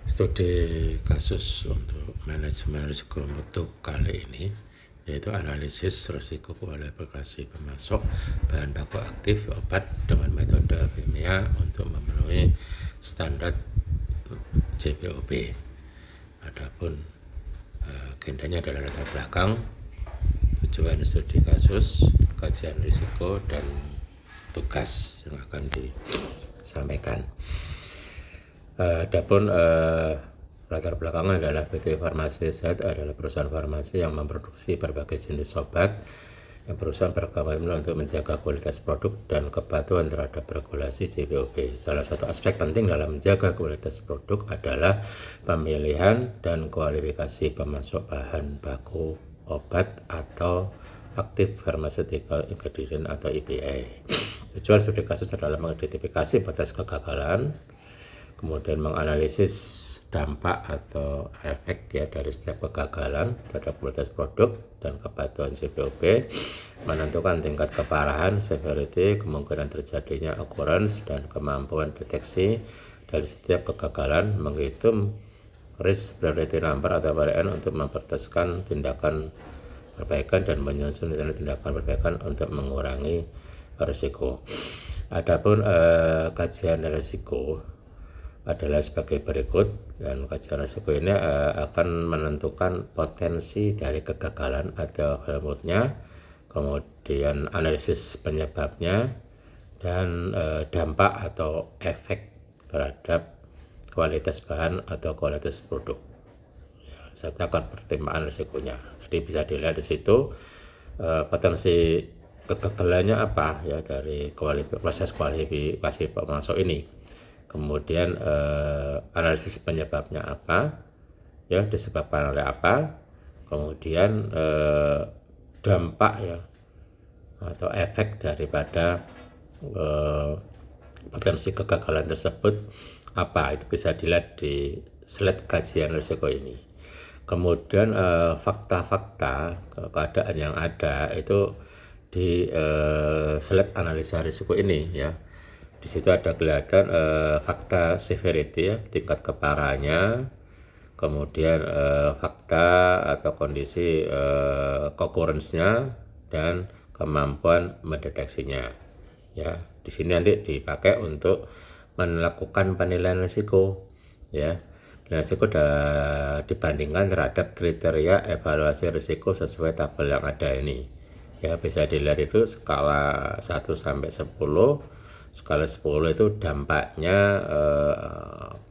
Studi kasus untuk manajemen risiko mutu kali ini yaitu analisis risiko kualifikasi pemasok bahan baku aktif obat dengan metode kimia untuk memenuhi standar JPOB. Adapun agendanya adalah latar belakang, tujuan studi kasus, kajian risiko, dan tugas yang akan disampaikan. Adapun latar belakangnya adalah PT Farmasi Sehat adalah perusahaan farmasi yang memproduksi berbagai jenis obat yang perusahaan berkomitmen untuk menjaga kualitas produk dan kepatuhan terhadap regulasi JPOB. Salah satu aspek penting dalam menjaga kualitas produk adalah pemilihan dan kualifikasi pemasok bahan baku obat atau aktif pharmaceutical ingredient atau EPA. Tujuan studi kasus adalah mengidentifikasi batas kegagalan, kemudian menganalisis dampak atau efek dari setiap kegagalan pada kualitas produk dan kepatuhan JPOB, menentukan tingkat keparahan, severity, kemungkinan terjadinya occurrence, dan kemampuan deteksi dari setiap kegagalan, menghitung risk priority number atau VRN untuk mempertahankan tindakan perbaikan dan menyusun tindakan perbaikan untuk mengurangi risiko. Adapun kajian risiko adalah sebagai berikut, dan kajian risiko ini akan menentukan potensi dari kegagalan atau failure-nya, kemudian analisis penyebabnya, dan dampak atau efek terhadap kualitas bahan atau kualitas produk, serta pertimbangan risikonya. Jadi bisa dilihat di situ potensi kegagalannya apa ya dari proses kualifikasi pemasok ini. Kemudian analisis penyebabnya apa, ya disebabkan oleh apa, kemudian dampak ya atau efek daripada potensi kegagalan tersebut apa, itu bisa dilihat di slide kajian risiko ini. Kemudian fakta-fakta keadaan yang ada itu di slide analisa risiko ini ya. Di situ ada kelihatan fakta severity ya, tingkat keparahannya, kemudian fakta atau kondisi occurrence-nya, dan kemampuan mendeteksinya. Ya, di sini nanti dipakai untuk melakukan penilaian risiko. Ya, risiko dibandingkan terhadap kriteria evaluasi risiko sesuai tabel yang ada ini. Ya, bisa dilihat itu skala 1 sampai 10. Skala 10 itu dampaknya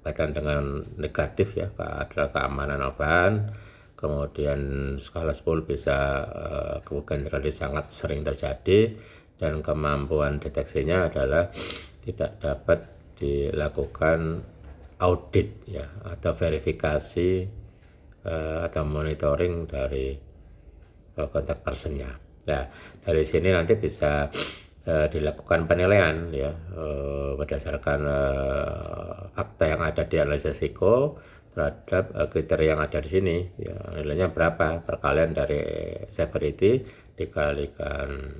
kaitan dengan negatif ya, adalah keamanan obat. Kemudian skala 10 bisa kemungkinan terjadi sangat sering terjadi, dan kemampuan deteksinya adalah tidak dapat dilakukan audit ya atau verifikasi atau monitoring dari kontak personnya. Nah, dari sini nanti bisa dilakukan penilaian ya berdasarkan fakta yang ada di analisis risiko terhadap kriteria yang ada di sini ya, nilainya berapa, perkalian dari severity dikalikan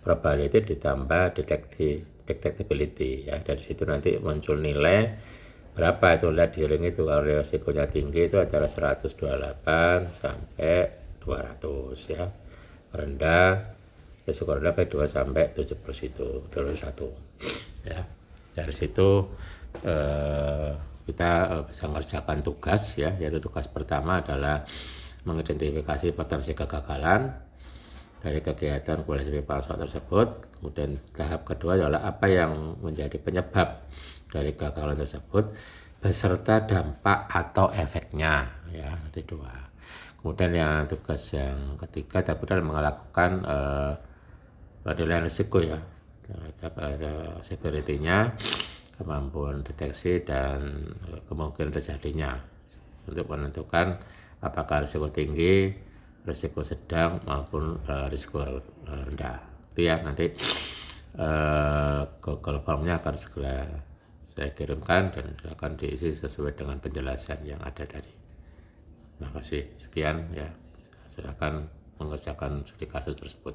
probability ditambah detectability ya. Dari situ nanti muncul nilai berapa, itu lihat di ring itu. Kalau risikonya tinggi itu antara 128 sampai 200 ya, rendah risiko rendah 2 sampai 70 itu terus 1 ya. Dari situ kita bisa mengerjakan tugas ya, yaitu tugas pertama adalah mengidentifikasi potensi kegagalan dari kegiatan kualifikasi pemasok tersebut. Kemudian tahap kedua adalah apa yang menjadi penyebab dari kegagalan tersebut beserta dampak atau efeknya ya, itu dua. Kemudian yang tugas yang ketiga adalah melakukan penilaian risiko ya terhadap severity-nya, kemampuan deteksi, dan kemungkinan terjadinya untuk menentukan apakah risiko tinggi, risiko sedang, maupun risiko rendah. Itu ya, nanti Google Form-nya akan segera saya kirimkan dan akan diisi sesuai dengan penjelasan yang ada tadi. Terima kasih, sekian ya, silakan mengerjakan studi kasus tersebut.